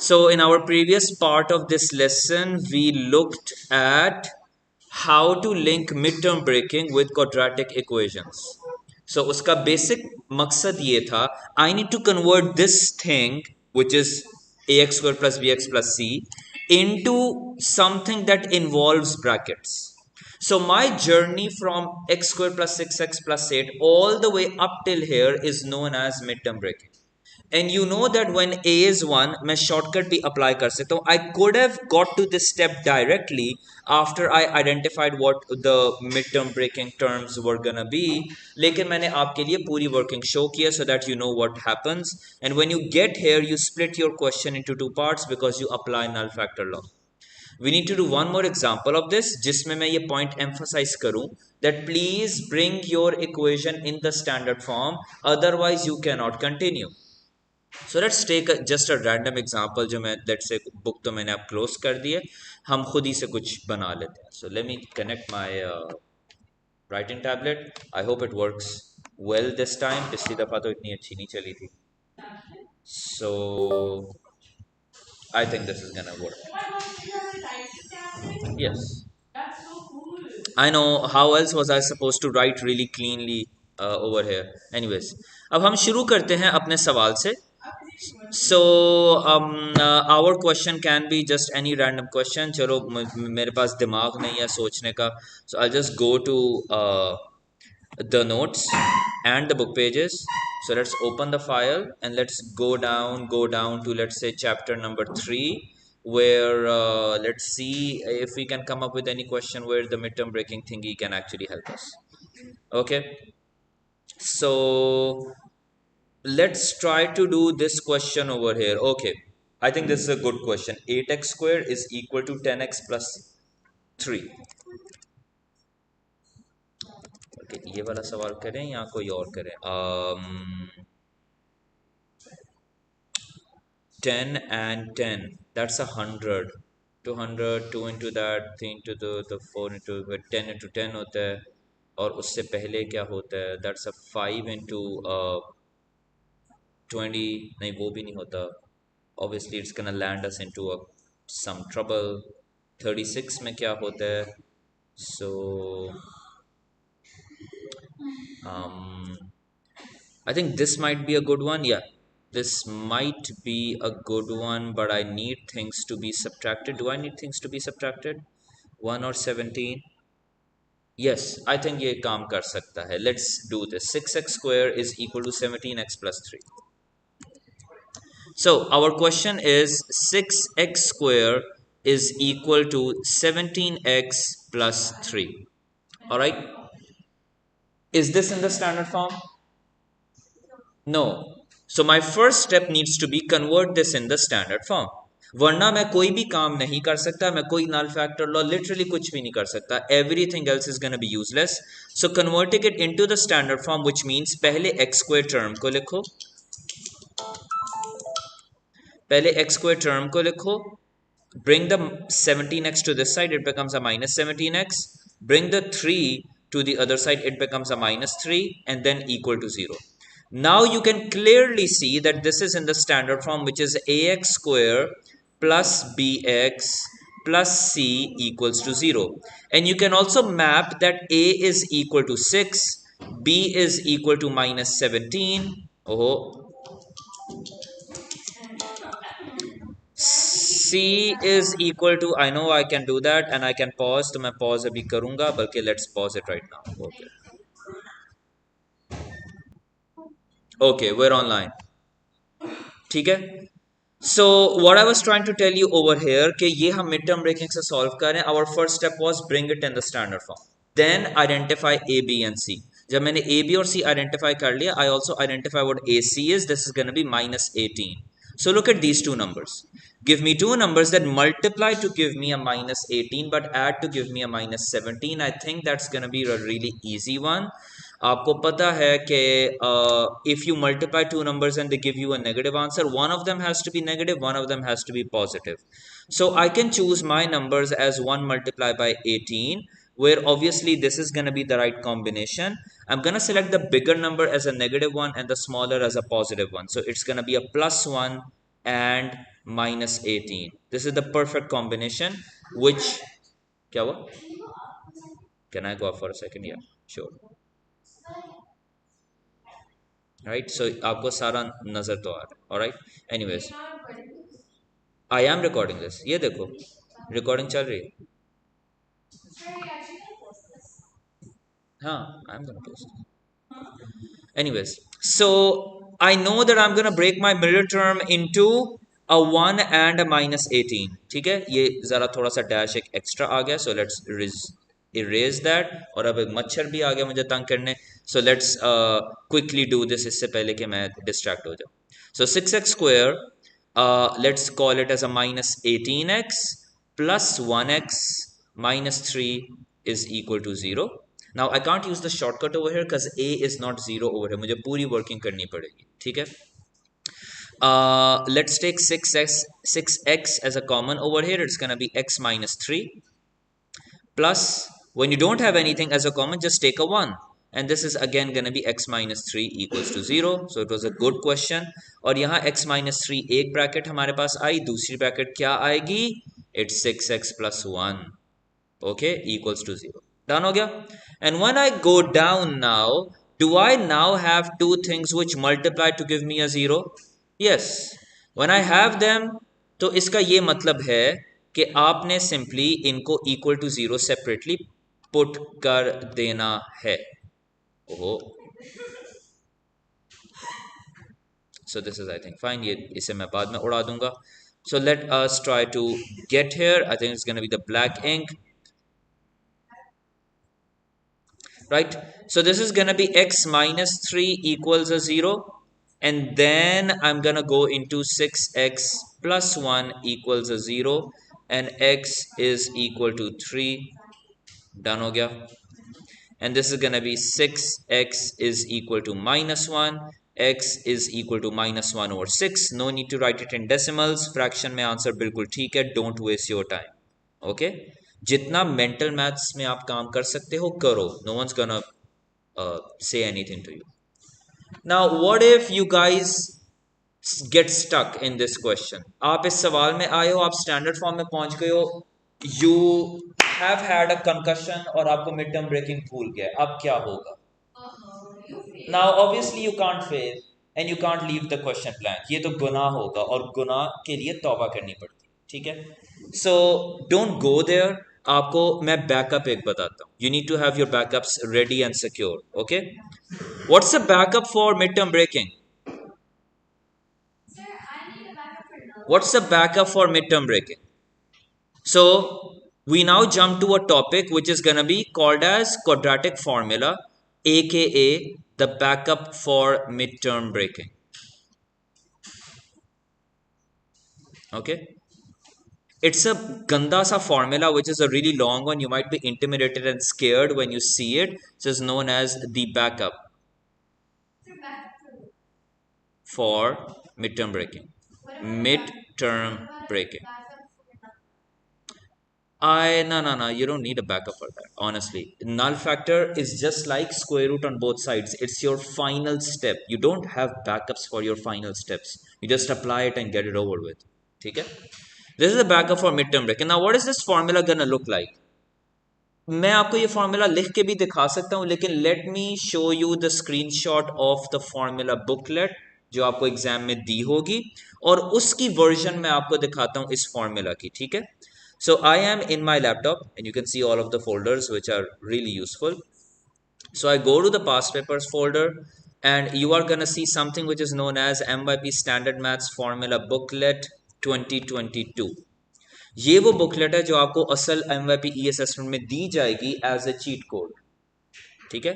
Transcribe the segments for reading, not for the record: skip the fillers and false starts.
So in our previous part of this lesson, we looked at how to link midterm breaking with quadratic equations. So उसका basic मकसद ये था, I need to convert this thing which is ax square plus bx plus c into something that involves brackets. So my journey from x square plus 6x plus 8 all the way up till here is known as midterm breaking. And you know that when a is 1 मैं shortcut भी apply कर सकता हूँ. I could have got to this step directly after I identified what the midterm breaking terms were gonna be, लेकिन मैंने आपके लिए पूरी working show किया so that you know what happens. And when you get here you split your question into two parts because you apply null factor law. We need to do one more example of this जिसमें मैं ये point emphasize करूँ that please bring your equation in the standard form, otherwise you cannot continue. So let's take just a random example जो मैं let's say book तो मैंने अब close कर दी है, हम खुद ही से कुछ बना लेते हैं. So let me connect my writing tablet. I hope it works well this time. पिछली दफ़ा तो इतनी अच्छी नहीं चली थी. So I think this is gonna work. Yes. I know, how else was I supposed to write really cleanly over here. Anyways, अब हम शुरू करते हैं अपने सवाल से. So our question can be just any random question. चलो मेरे पास दिमाग नहीं है सोचने का. So I'll just go to the notes and the book pages. So let's open the file and let's go down to let's say chapter number 3, where let's see if we can come up with any question where the midterm breaking thingy can actually help us. Okay, so let's try to do this question over here. Okay, I think this is a good question. 8x square is equal to 10x plus 3. Okay, ये वाला सवाल करें या कोई और करें? 10 and 10, that's 100. 200, 2 into that, 3 into the 4 into 10 into 10 होता है. और उससे पहले क्या होता है? That's a 5 into 20. नहीं, वो भी नहीं होता. Obviously it's gonna land us into some trouble. 36 में क्या होता है? So I think this might be a good one. Yeah, this might be a good one, but I need things to be subtracted. Do I need things to be subtracted? 1 or 17? Yes, I think ये काम कर सकता है. Let's do this. 6x square is equal to 17x plus 3. So our question is 6x square is equal to 17x plus 3. Alright. Is this in the standard form? No. So my first step needs to be convert this in the standard form. वरना मैं कोई भी काम नहीं कर सकता, मैं कोई null factor law literally कुछ भी नहीं कर सकता. Everything else is going to be useless. So converting it into the standard form, which means पहले x square term को लिखो, पहले x square term को लिखो, bring the 17x to this side, it becomes a minus 17x, bring the 3 to the other side, it becomes a minus 3, and then equal to 0. Now you can clearly see that this is in the standard form, which is ax square plus bx plus c equals to 0. And you can also map that a is equal to 6, b is equal to minus 17. Oh, C is equal to, I know I can do that and I can pause, तो मैं pause अभी करूँगा, बल्कि let's pause it right now. Okay. Okay, we're online. ठीक है? So what I was trying to tell you over here कि ये हम midterm breaking से solve करें. Our first step was bring it in the standard form. Then identify A, B and C. जब मैंने A, B और C identify कर लिया, I also identify what AC is. This is going to be minus 18. So look at these two numbers. Give me two numbers that multiply to give me a minus 18 but add to give me a minus 17. I think that's going to be a really easy one. आपको पता है कि if you multiply two numbers and they give you a negative answer, one of them has to be negative, one of them has to be positive. So I can choose my numbers as 1 multiplied by 18, where obviously this is going to be the right combination. I'm going to select the bigger number as a negative one and the smaller as a positive one. So it's going to be a plus 1 and -18. This is the perfect combination which क्या हुआ? Can I go up for a second? Yeah, sure. Right, so आपको सारा नजर तो आ रहा है. All right. Anyways, I am recording this. ये देखो, recording चल रही है. हाँ, I'm gonna post it. Anyways, so I know that I'm gonna break my middle term into a 1 and a -18. ठीक है, ये ज़रा थोड़ा सा डैश एक एक्स्ट्रा आ गया, so let's erase that. और अब एक मच्छर भी आ गया मुझे तंग करने, so let's quickly do this इससे पहले कि मैं distract हो जाऊँ. So 6x square, let's call it as a -18x plus 1x minus 3 is equal to 0. Now I can't use the shortcut over here because a is not 0 over here. मुझे पूरी working करनी पड़ेगी. ठीक है. Let's take 6x as a common over here. It's gonna be x minus 3 plus, when you don't have anything as a common, just take a 1, and this is again gonna be x minus 3 equals to 0. So it was a good question. और यहाँ x minus 3 एक bracket हमारे पास आई, दूसरी bracket क्या आएगी? It's 6x plus 1, okay, equals to 0. Done हो गया. And when I go down now, do I now have two things which multiply to give me a 0? Yes. When I have them, तो इसका ये मतलब है कि आपने सिंपली इनको इक्वल टू 0 सेपरेटली पुट कर देना है. ओहो, so this is I think fine. ये इसे मैं बाद में उड़ा दूंगा. So let us try to get here. I think it's going to be the black ink. Right, so this is gonna be x minus 3 equals a 0, and then I'm gonna go into 6x plus 1 equals a 0, and x is equal to 3. Done ho gaya. And this is gonna be 6x is equal to -1, x is equal to -1 over 6. No need to write it in decimals. Fraction में answer बिल्कुल ठीक है. Don't waste your time. Okay, जितना mental maths में आप काम कर सकते हो करो. No one's gonna say anything to you. Now what if you guys get stuck in this question? आप इस सवाल में आए हो, आप स्टैंडर्ड फॉर्म में पहुंच गए हो, you have had a concussion और आपको मिड टर्म ब्रेकिंग भूल गया, अब क्या होगा? Now obviously you can't fail and you can't leave the question blank. ये तो गुनाह होगा और गुनाह के लिए तौबा करनी पड़ती है. ठीक है, so don't go there. आपको मैं बैकअप एक बताता हूँ. You need to have your backups ready and secure. Okay, what's the backup for midterm breaking? What's the backup for midterm breaking? So we now jump to a topic which is gonna be called as quadratic formula, aka the backup for midterm breaking. Okay, it's a ganda sa formula which is a really long one. You might be intimidated and scared when you see it. This is known as the backup for midterm breaking. Midterm breaking. No, you don't need a backup for that. Honestly, null factor is just like square root on both sides. It's your final step. You don't have backups for your final steps. You just apply it and get it over with. Okay? This is the backup for midterm break. And now what is this formula gonna look like? मैं आपको ये formula लिख के भी दिखा सकता हूँ, लेकिन let me show you the screenshot of the formula booklet जो आपको एग्जाम में दी होगी, और उसकी वर्जन मैं आपको दिखाता हूँ इस फॉर्मूला की. ठीक है, so I am in my laptop and you can see all of the folders which are really useful. So I go to the past papers folder and you are gonna see something which is known as MYP Standard Maths Formula Booklet 2022. ये वो booklet है जो आपको असल MYP ई assessment में दी जाएगी as a cheat code. ठीक है,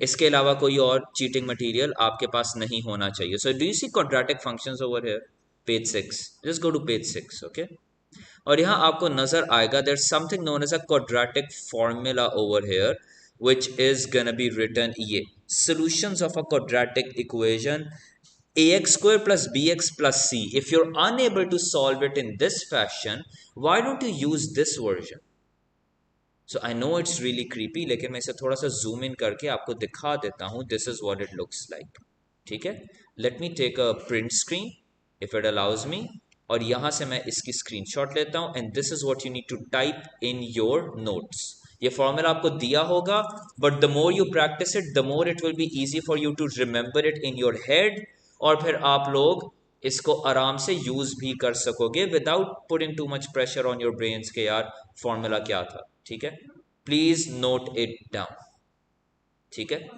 इसके अलावा कोई और चीटिंग मटेरियल आपके पास नहीं होना चाहिए. So do you see quadratic functions over here, page 6. Just go to page 6. Okay, और यहाँ आपको नजर आएगा there something known as a quadratic formula over here which is gonna be written ये solutions of a quadratic equation ax square plus bx plus c. If you're unable to solve it in this fashion, why don't you use this version? So I know it's really creepy, लेकिन मैं इसे थोड़ा सा zoom in करके आपको दिखा देता हूँ. This is what it looks like. ठीक है, let me take a print screen. If it allows me, और यहां से मैं इसकी स्क्रीनशॉट लेता हूं and this is what you need to type in your notes. ये फॉर्मूला आपको दिया होगा, but the more you practice it the more it will be easy for you to remember it in your head, और फिर आप लोग इसको आराम से यूज भी कर सकोगे without putting too much pressure on your brains के यार फॉर्मूला क्या था. ठीक है, प्लीज नोट इट डाउन. ठीक है,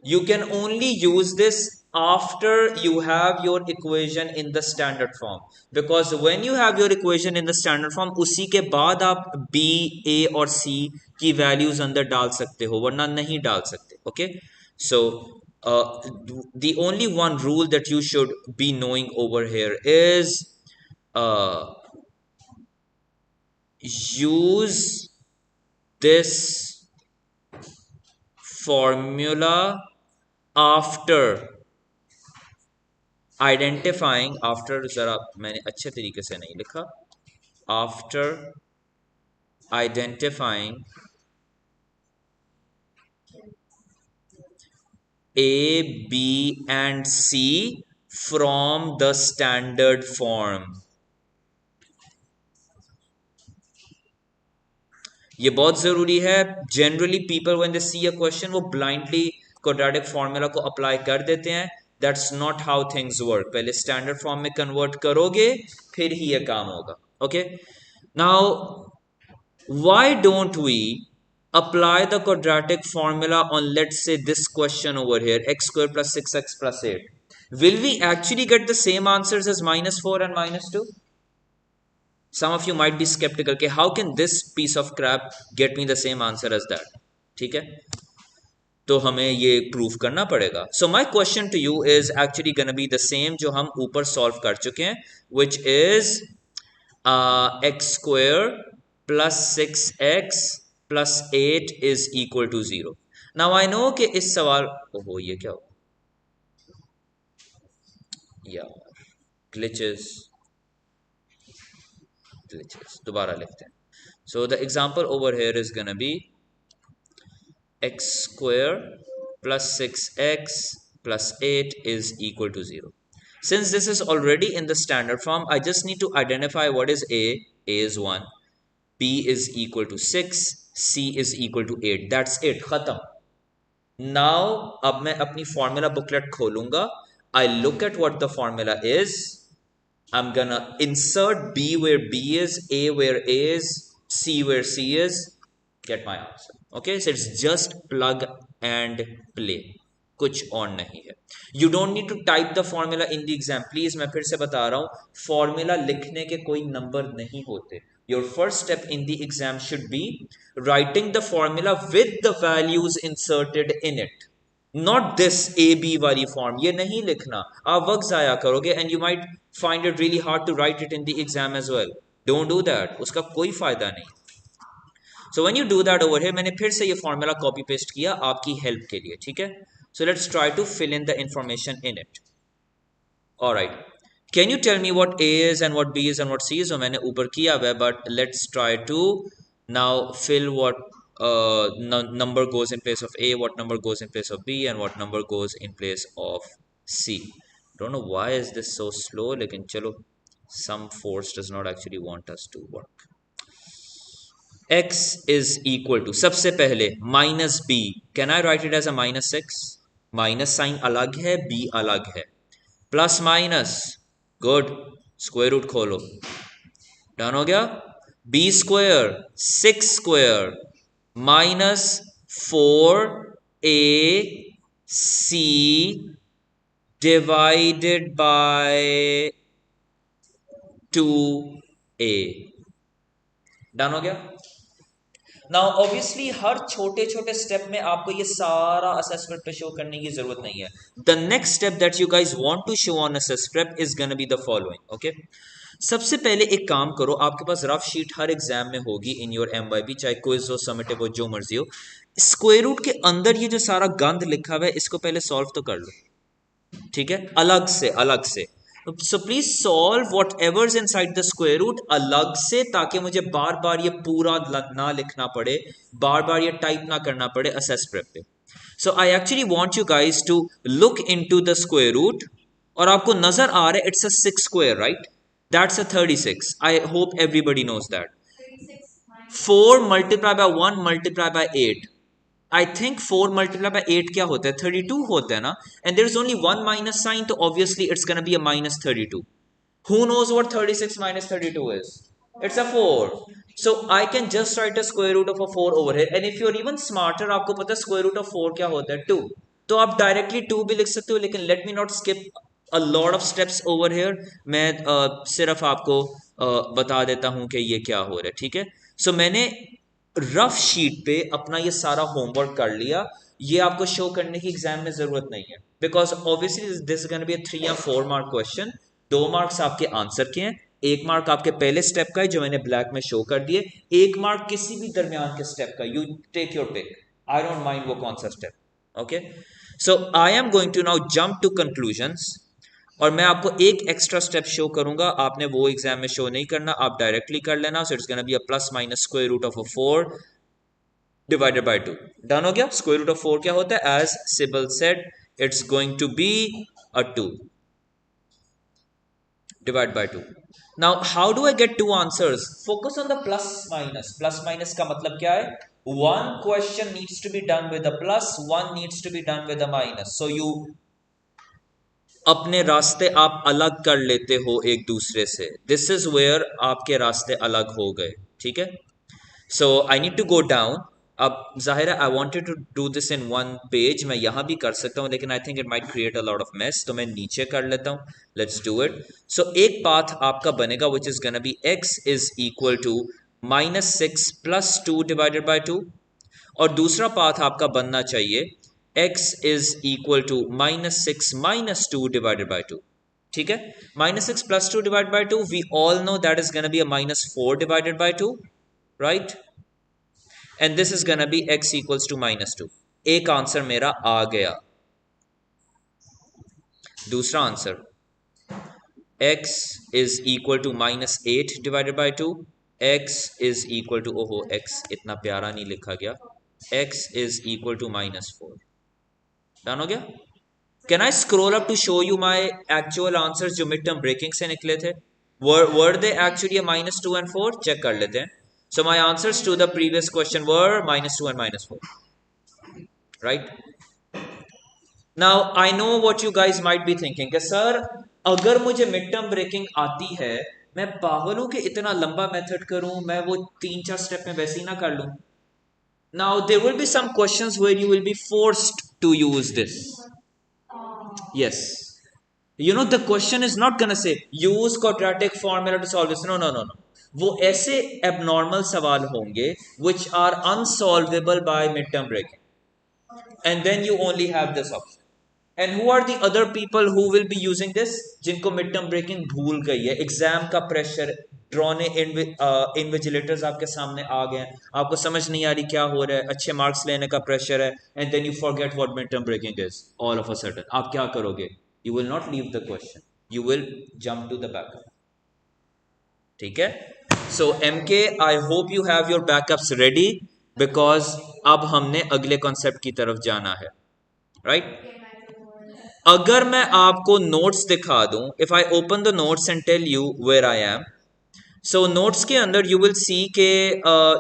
you can only use this after you have your equation in the standard form, because when you have your equation in the standard form उसी के बाद आप b, a और c की values अंदर डाल सकते हो, वरना नहीं डाल सकते. Okay, so the only one rule that you should be knowing over here is use this formula after identifying, after जरा मैंने अच्छे तरीके से नहीं लिखा, after identifying A, B and C from the standard form. ये बहुत जरूरी है. Generally people when they see a question वो ब्लाइंडली क्वाड्रेटिक फॉर्मूला को अप्लाई कर देते हैं. That's not how things work. पहले स्टैंडर्ड फॉर्म में कन्वर्ट करोगे फिर ही ये काम होगा. Okay, now why don't we apply the quadratic formula on, let's say, this question over here, x square plus 6x plus 8. Will we actually get the same answers as -4 and -2? Some of you might be skeptical कि how can this piece of crap get me the same answer as that? ठीक है, तो हमें ये prove करना पड़ेगा. So my question to you is actually gonna be the same जो हम ऊपर सॉल्व कर चुके हैं, which is x square plus 6x plus 8 is equal to 0. Now I know कि इस सवाल, ओहो ये क्या हो यार, glitches, दोबारा लिखते हैं. So the example over here is gonna be x square plus 6x plus 8 is equal to 0. Since this is already in the standard form, I just need to identify what is a. A is 1, b is equal to 6, c is equal to 8. That's it, खत्म. Now अब मैं अपनी formula booklet खोलूंगा. I look at what the formula is. I'm gonna insert b where b is, a where a is, c where c is, get my answer. Okay, so it's just plug and play, कुछ और नहीं है. You don't need to type the formula in the exam. Please, मैं फिर से बता रहा हूँ, formula लिखने के कोई नंबर नहीं होते. Your first step in the exam should be writing the formula with the values inserted in it. Not this AB वाली form. ये नहीं लिखना, आप वक्त ज़ाया करोगे and you might find it really hard to write it in the exam as well. Don't do that. उसका कोई फायदा नहीं. So when you do that over here, मैंने फिर से ये formula copy paste किया आपकी help के लिए. ठीक है, so let's try to fill in the information in it. Alright, can you tell me what A is and what B is and what C is? So मैंने ऊपर किया हुआ है, but let's try to now fill what number goes in place of A, what number goes in place of B, and what number goes in place of C. Don't know why is this so slow, लेकिन चलो, some force does not actually want us to work. X is equal to, सबसे पहले minus B. Can I write it as a -6? Minus sign अलग है, B अलग है. Plus minus, good, square root खोलो, done हो गया. B square 6 square minus 4AC divided by 2A. Done हो गया. नाउ ऑब्वियसली हर छोटे छोटे स्टेप में आपको ये सारा असेसमेंट पे शो करने की जरूरत नहीं है. The next step that you guys want to show on AssessPrep is gonna be the following. Okay, सबसे पहले एक काम करो, आपके पास रफ शीट हर एग्जाम में होगी इन योर MYB, चाहे क्विज हो, समिटिव हो, जो मर्जी हो. स्क्वायर रूट के अंदर ये जो सारा गंद लिखा हुआ है इसको पहले सॉल्व तो कर लो. ठीक है, अलग से अलग से. So please solve whatever's inside the square root अलग से, ताकि मुझे बार बार ये पूरा ना लिखना पड़े, बार बार ये टाइप ना करना पड़े असेस प्रेप पे. So I actually want you guys to look into the square root और आपको नजर आ रहा है it's a 6 square, right? That's a 36. I hope everybody knows that. 4 multiply by 1 multiply by 8. I think 4 multiply by 8 क्या होता है? 32 होता है ना? And there is only one minus sign, तो obviously it's gonna be a minus 32. Who knows what 36 minus 32 is? It's a 4. So I can just write a square root of a 4 over here. And if you're even smarter, आपको पता है square root of 4 क्या होता है? 2. तो आप directly 2 भी लिख सकते हो, लेकिन let me not skip a lot of steps over here. मैं सिर्फ आपको बता देता हूं कि ये क्या हो रहा है, ठीक है? So मैंने रफ शीट पे अपना ये सारा होमवर्क कर लिया. ये आपको शो करने की एग्जाम में जरूरत नहीं है, because obviously this is gonna B 3 या 4 मार्क क्वेश्चन. 2 मार्क्स आपके आंसर के हैं, 1 मार्क आपके पहले स्टेप का है जो मैंने ब्लैक में शो कर दिए, 1 मार्क किसी भी दरमियान के स्टेप का. You take your pick, I don't mind वो कौन सा step. Okay, so I am going to now jump to conclusions. और मैं आपको एक एक्स्ट्रा स्टेप शो करूंगा, आपने वो एग्जाम में शो नहीं करना, आप डायरेक्टली कर लेना. So it's gonna be a plus minus square root of a 4 divided by 2. Done हो गया? स्क्वायर रूट ऑफ 4 क्या होता है? As Sibal said, it's going to be a 2 divide by 2. Now how do I get two answers? Focus on the plus minus. Plus minus का मतलब क्या है? One question needs to be done with a plus, one needs to be done with a minus. So you अपने रास्ते आप अलग कर लेते हो एक दूसरे से. दिस इज वेयर आपके रास्ते अलग हो गए, ठीक है? So I need to go down. अब जाहिर है I wanted to do this in one page. मैं यहाँ भी कर सकता हूँ, लेकिन I think it might create a lot of mess, तो मैं नीचे कर लेता हूँ. Let's do it. सो एक पाथ आपका बनेगा which is gonna be x is equal to -6 plus 2 divided by 2. और दूसरा पाथ आपका बनना चाहिए x is equal to -6 minus 2 divided by 2. ठीक है? -6 plus 2 divide by 2, we all know that is gonna be a -4 divided by 2, right? And this is gonna be x equals to -2. एक answer मेरा आ गया. दूसरा answer x is equal to -8 divided by 2. x is equal to, ओहो x इतना प्यारा नहीं लिखा गया, x is equal to -4. Done हो गया? Can I scroll up to show you my actual answers जो मिड टर्म ब्रेकिंग से निकले थे? Were they actually -2 and 4? Check कर लेते हैं. So my answers to the previous question were -2 and -4, right? Now I know what you guys might be thinking कि sir अगर मुझे मिड टर्म ब्रेकिंग आती है, मैं पागल हूं कि इतना लंबा मेथड करूं, मैं वो 3-4 स्टेप में वैसे ही ना कर लूं. Now there will be some questions where you will be forced to use this. Yes, you know the question is not gonna say use quadratic formula to solve this. No, no, no, no. वो ऐसे abnormal सवाल होंगे which are unsolvable by midterm breaking, and then you only have this option. And who are the other people who will be using this? जिनको midterm breaking भूल गई है, exam का pressure, ड्रॉने invigilators आपके सामने आ गए हैं, आपको समझ नहीं आ रही क्या हो रहा है, अच्छे मार्क्स लेने का प्रेशर है, and then you forget what mid term breaking is all of a sudden. आप क्या करोगे? You will not leave the question, you will jump to the backup. ठीक है? So M K, I hope you have your backups ready, because अब हमने अगले concept की तरफ जाना है, राइट? अगर मैं आपको नोट्स दिखा दूं, if I open the notes and tell you where I am, so notes के अंदर यू विल सी के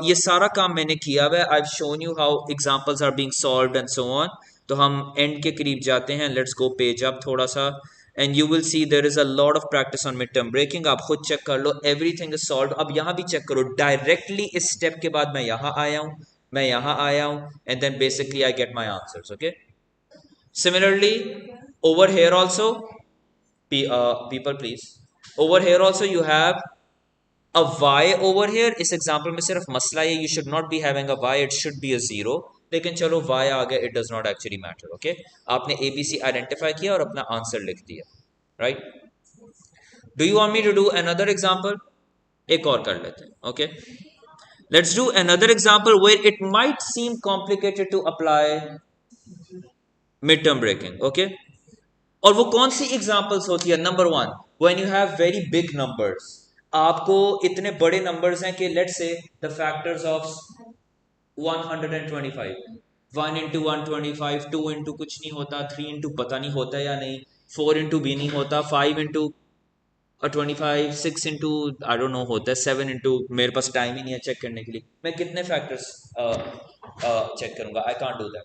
ये सारा काम मैंने किया हुआ है. I have shown you how examples are being solved and so on. तो हम एंड के करीब जाते हैं. लेट्स गो पेज अप थोड़ा सा, and you will see there is a lot of practice on mid term breaking. आप खुद चेक कर लो, एवरीथिंग इज सॉल्व्ड. अब यहाँ भी चेक करो, डायरेक्टली इस स्टेप के बाद मैं यहाँ आया हूँ, मैं यहाँ आया हूँ, and then basically I get my answers. Okay, similarly over here also, people please, over here also you have a y over here. इस एग्जाम्पल में सिर्फ मसला ये, you should not be having a y, it should be a 0. लेकिन चलो y आ गया, it does not actually matter. okay, आपने ABC identify किया और अपना आंसर लिख दिया, right? Do you want me to do another example? एक और कर लेते हैं. okay, let's do another example where it might seem complicated to apply mid term breaking. Okay, और वो कौन सी एग्जांपल्स होती है? Number 1, when you have very big numbers. आपको इतने बड़े नंबर्स हैं कि let's say the factors of 125, 1 into 125, 2 into कुछ नहीं होता, 3 into पता नहीं होता या नहीं, 4 इंटू बी नहीं होता, 5 into 25, 6 into I don't know होता है, 7 इंटू, मेरे पास टाइम ही नहीं है चेक करने के लिए, मैं कितने फैक्टर्स चेक करूंगा, I can't do that.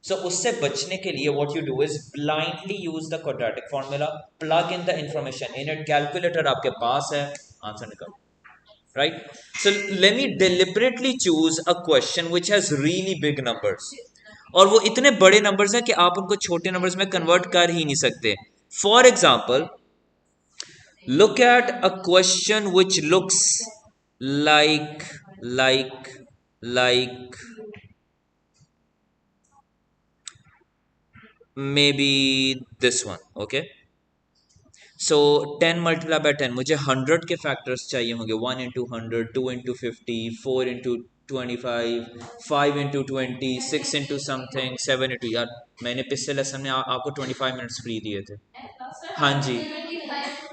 So उससे बचने के लिए what you do is blindly use the quadratic formula, plug in the information in it, calculator आपके पास है, आंसर निकाल. Right? So let me deliberately choose a question which has really big numbers. और वो इतने बड़े numbers हैं कि आप उनको छोटे numbers में convert कर ही नहीं सकते. For example, look at a question which looks like like maybe this one. Okay, so 10 multiplied by 10, मुझे 100 के फैक्टर्स चाहिए होंगे. 1 into 100, 2 into 50, 4 into 25, 5 into 20, 6 into something, 7 into, यार मैंने पिछले लेसन में आपको 25 मिनट्स फ्री दिए थे. हाँ जी,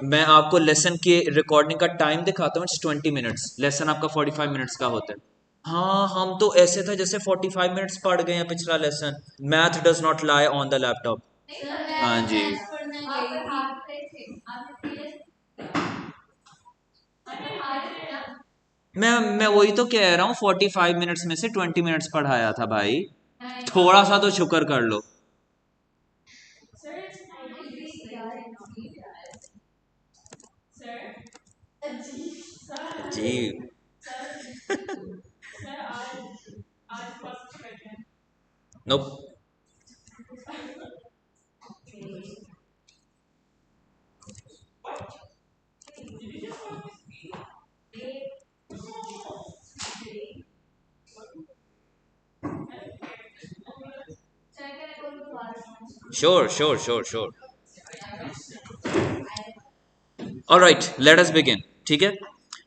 मैं आपको लेसन के रिकॉर्डिंग का टाइम दिखाता हूँ, 20 मिनट्स, लेसन आपका 45 मिनट्स का होता है. हाँ, हम तो ऐसे था जैसे 45 मिनट्स पढ़ गए हैं पिछला lesson. Math does not lie on the laptop. हाँ जी, मैं वही तो कह रहा हूँ, 45 मिनट्स में से 20 मिनट्स पढ़ाया था भाई, थोड़ा सा तो शुक्र कर लो. जी. Nope. Sure sure sure sure. Alright, let us begin. ठीक है,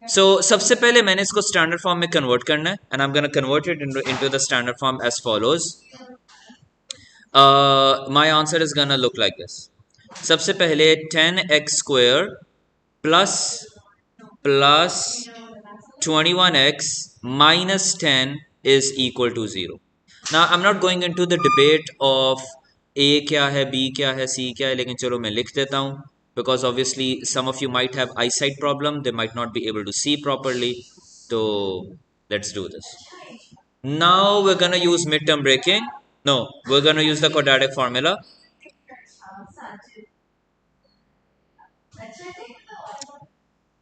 सो सबसे पहले मैंने इसको स्टैंडर्ड फॉर्म में कन्वर्ट करना है, and I am gonna convert it into the standard form as follows. My answer is gonna look like this. सबसे पहले 10x square plus plus 21x minus 10 is equal to 0. Now I'm not going into the debate of A क्या है, B क्या है, C क्या है, लेकिन चलो मैं लिख देता हूँ, because obviously some of you might have eyesight problem, they might not be able to see properly. So let's do this. Now we're gonna use midterm breaking. No, we're gonna use the quadratic formula.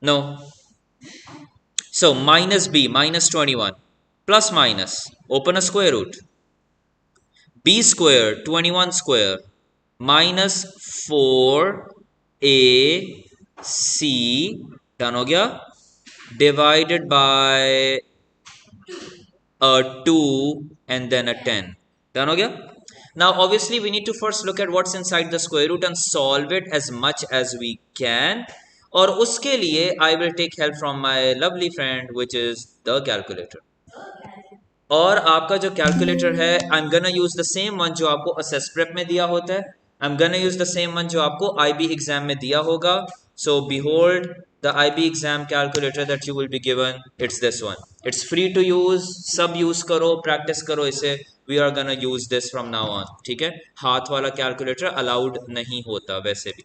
No. So minus B minus 21 plus minus, open a square root, b square 21 square minus 4ac, done हो गया, divided by a 2 and then a 10, done हो गया. Now obviously we need to first look at what's inside the square root and solve it as much as we can, और उसके लिए I will take help from my lovely friend which is the calculator. और आपका जो calculator है, I am gonna use the same one जो आपको assess prep में दिया होता है. I am gonna use the same one जो आपको आईबी एग्जाम में दिया होगा. So behold the IB exam calculator that you will be given. It's this one. It's free to use, सब यूज करो, प्रैक्टिस करो इसे. We are gonna use this from now on. ठीक है, हाथ वाला कैलकुलेटर अलाउड नहीं होता वैसे भी.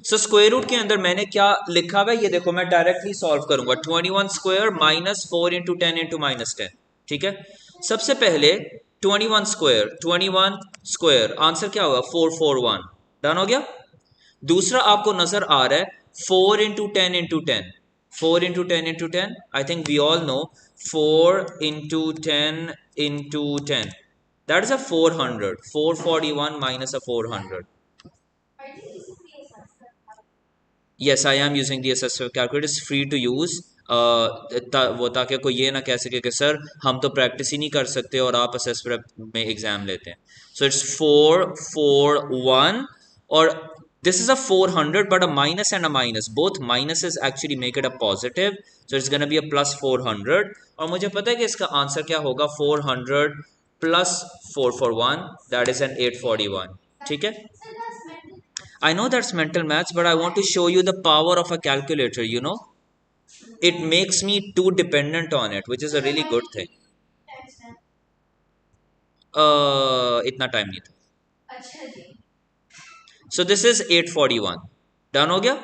सो स्क्वायर रूट के अंदर मैंने क्या लिखा हुआ है ये देखो, मैं डायरेक्टली सॉल्व करूंगा. 21 square minus 4 into 10 into minus 10. ठीक है, सबसे पहले 21 स्क्वायर आंसर क्या होगा, 441. डन हो गया. दूसरा आपको नजर आ रहा है 4 into 10 into 10, 4 into 10 into 10. I think we all know 4 into 10 into 10, that is a 400. 441 minus a 400. Yes, I am using the assessor calculator. It's free to use. वो ताकि कोई ये ना कह सके कि सर हम तो प्रैक्टिस ही नहीं कर सकते और आप असेस में एग्जाम लेते हैं. सो इट्स 441 और this is a 400 but a minus and a minus, both minuses actually make it a positive, so it's going to be a plus 400. और मुझे पता है कि इसका आंसर क्या होगा, 400 plus 441, that is an 841. ठीक है, I know that's mental maths, but I want to show you the power of a calculator, you know. It makes me too dependent on it, which is a really good thing. इतना time नहीं था. So this is 841. Done हो गया.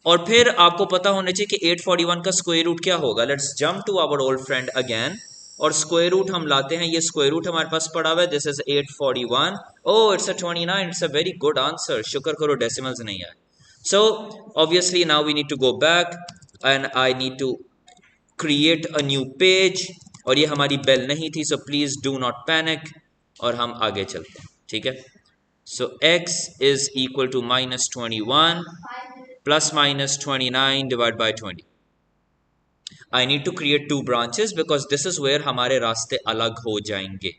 और फिर आपको पता होना चाहिए कि 841 का स्क्वायर रूट क्या होगा. Let's jump to our old friend again. और स्क्वायर रूट हम लाते हैं. ये स्क्वायर रूट हमारे पास पड़ा हुआ है. This is 841. Oh it's a 29. It's a very good answer. शुक्र करो डेसिमल्स नहीं आए. So obviously now we need to go back and I need to create a new page. और ये हमारी बेल नहीं थी, so please do not panic. और हम आगे चलते हैं. ठीक है. So x is equal to minus 21 plus minus 29 divided by 20. I need to create two branches because this is where हमारे रास्ते अलग हो जाएंगे.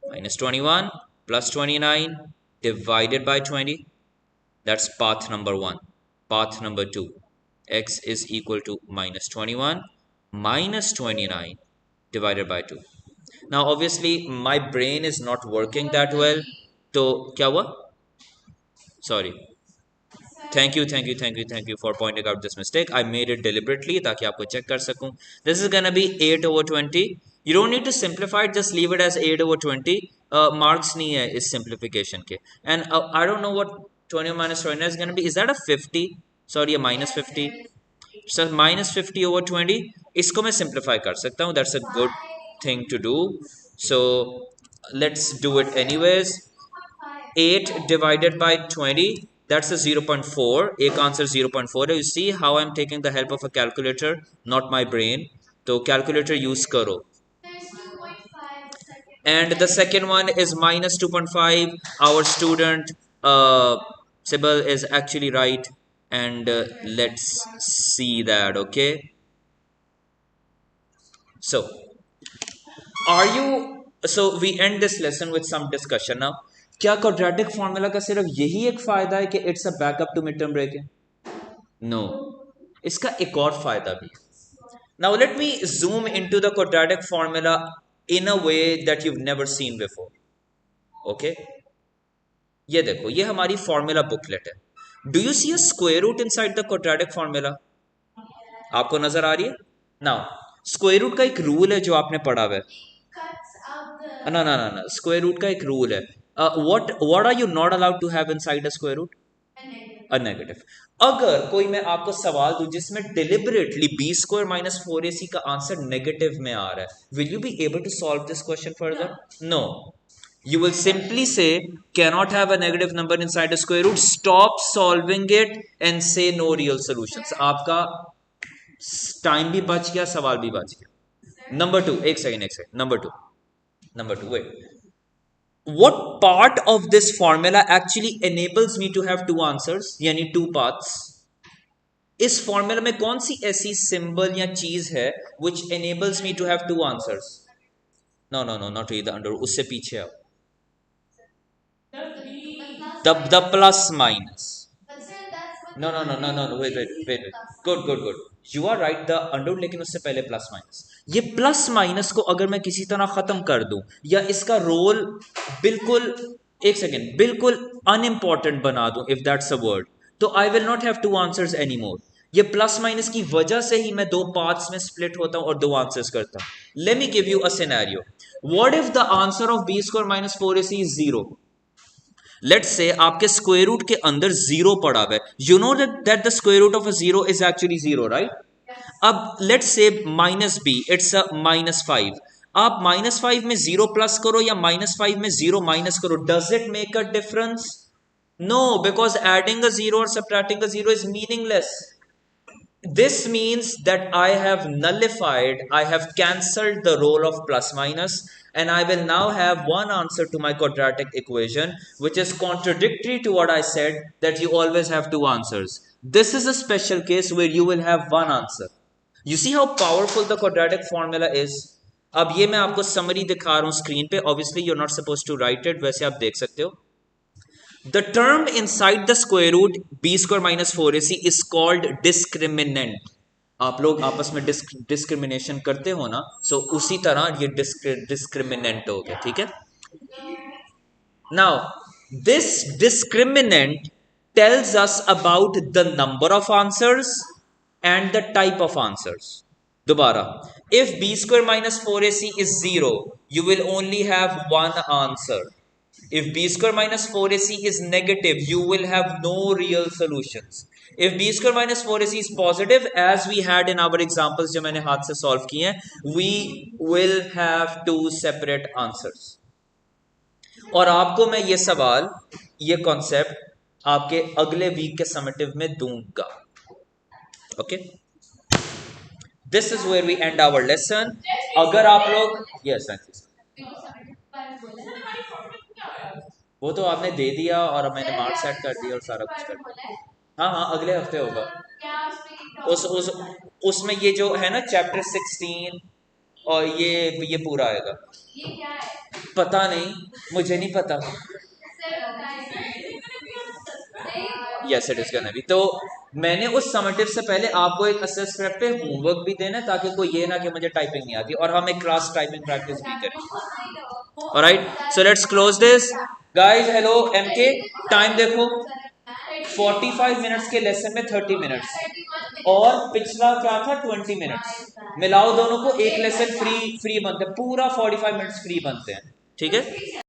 Minus 21 plus 29 divided by 20. That's path number 1. Path number 2. X is equal to minus 21 minus 29 divided by 2. Now obviously my brain is not working that well. तो क्या हुआ? Sorry. Thank you for pointing out this mistake. I made it deliberately ताकि आपको check कर सकूं. This is gonna be 8 over 20. You don't need to simplify it, just leave it as 8 over 20. Marks नहीं है इस simplification के. And I don't know what 20 minus 20 is gonna be. Is that a 50? Sorry, a minus 50. So minus 50 over 20. इसको मैं simplify कर सकता हूँ. That's a good thing to do. So let's do it anyways. 8 divided by 20, that's a 0.4. एक answer 0.4 है. You see how I'm taking the help of a calculator, not my brain. तो calculator use करो. And the second one is minus 2.5. Our student Sybil is actually right. And let's see that. Okay. So are you so we end this lesson with some discussion now. क्या quadratic formula का सिर्फ यही एक फायदा है कि it's a backup to mid term breaking? No, इसका एक और फायदा भी है. Now let me zoom into the quadratic formula in a way that you never seen before. Okay, ये देखो, ये हमारी फॉर्मूला बुकलेट है. Do you see a square root inside the quadratic formula? आपको नजर आ रही है? नाउ स्क्वायर रूट का एक रूल है जो आपने पढ़ा हुआ है. ना ना ना ना, स्क्वायर रूट का एक रूल है. What are you not allowed to have inside a square root? A negative. अगर कोई मैं आपको सवाल दूं जिसमें deliberately B square minus 4ac का आंसर नेगेटिव में आ रहा है, will you be able to solve this question further? No. You will simply say cannot have a negative number inside a square root. Stop solving it and say no real solutions. आपका time भी बच गया, सवाल भी बच गया. Number 2, एक second. Number two, wait. What part of this formula actually enables me to have two answers, यानी two paths? इस फॉर्मूला में कौन सी ऐसी सिंबल या चीज है which enables me to have two answers? No, not really the under. उससे पीछे आओ. The plus minus. No. Wait. Good. You are right. The under लेकिन उससे पहले प्लस माइनस. ये प्लस माइनस को अगर मैं किसी तरह खत्म कर दूं या इसका रोल बिल्कुल एक सेकेंड बिल्कुल अनइम्पॉर्टेंट बना दूं, इफ दैट्स अ वर्ड, तो I will not have two answers any more. ये प्लस माइनस की वजह से ही मैं दो पार्ट्स में स्प्लिट होता हूं और दो आंसर्स करता हूं. Let me give you a scenario. What if the answer of B square minus 4ac is 0? Let's say आपके स्क्वायर रूट के अंदर 0 पड़ा हुआ है. You know that the square root of a 0 is actually 0, right? अब let's say minus b, it's a -5. आप -5 में 0 plus करो या -5 में 0 माइनस करो, does it make a difference? No, because adding a 0 और subtracting a 0 is meaningless. This means that I have nullified, I have cancelled the role of plus minus, and I will now have one answer to my quadratic equation, which is contradictory to what I said that you always have two answers. This is a special case where you will have one answer. You see how powerful the quadratic formula is? अब ये मैं आपको summary दिखा रहा हूं screen पे. Obviously you're not supposed to write it, वैसे आप देख सकते हो. The term inside the square root b square minus 4ac is called discriminant. आप लोग आपस में डिस्क्रिमिनेशन करते हो ना, सो उसी तरह ये डिस्क्रिमिनेंट हो गया. ठीक है. Now this discriminant tells us about the number of answers and the type of answers. दोबारा, if b square minus 4ac is 0, you will only have one answer. If b square minus 4ac is negative, you will have no real solutions. If b square minus 4ac is positive, as we had in our examples जो मैंने हाथ से solve किए हैं, we will have two separate answers. और आपको मैं ये सवाल, ये कॉन्सेप्ट आपके अगले वीक के समेटिव में दूंगा. Okay, this is where we end our lesson. अगर आप लोग, यस वो तो आपने दे दिया और मैंने मार्क्स सेट कर दिया और सारा कुछ कर दिया. हाँ हाँ, अगले हफ्ते होगा. उस उसमें ये जो है ना चैप्टर 16 और ये पूरा आएगा. पता नहीं, मुझे नहीं पता. Yes it is gonna B. तो मैंने उस समेटिव से पहले आपको एक असेस प्रेप पे होमवर्क भी देना है, ताकि कोई ये ना कि मुझे टाइपिंग नहीं आती, और हम एक क्लास टाइपिंग प्रैक्टिस भी करें. Alright, so let's close this guys. Hello M, टाइम देखो. 45 मिनट्स के लेसन में 30 मिनट्स और पिछला क्या था 20 मिनट्स. मिलाओ दोनों को, एक लेसन फ्री बनते हैं, पूरा 45 मिनट्स फ्री बनते हैं. ठीक है.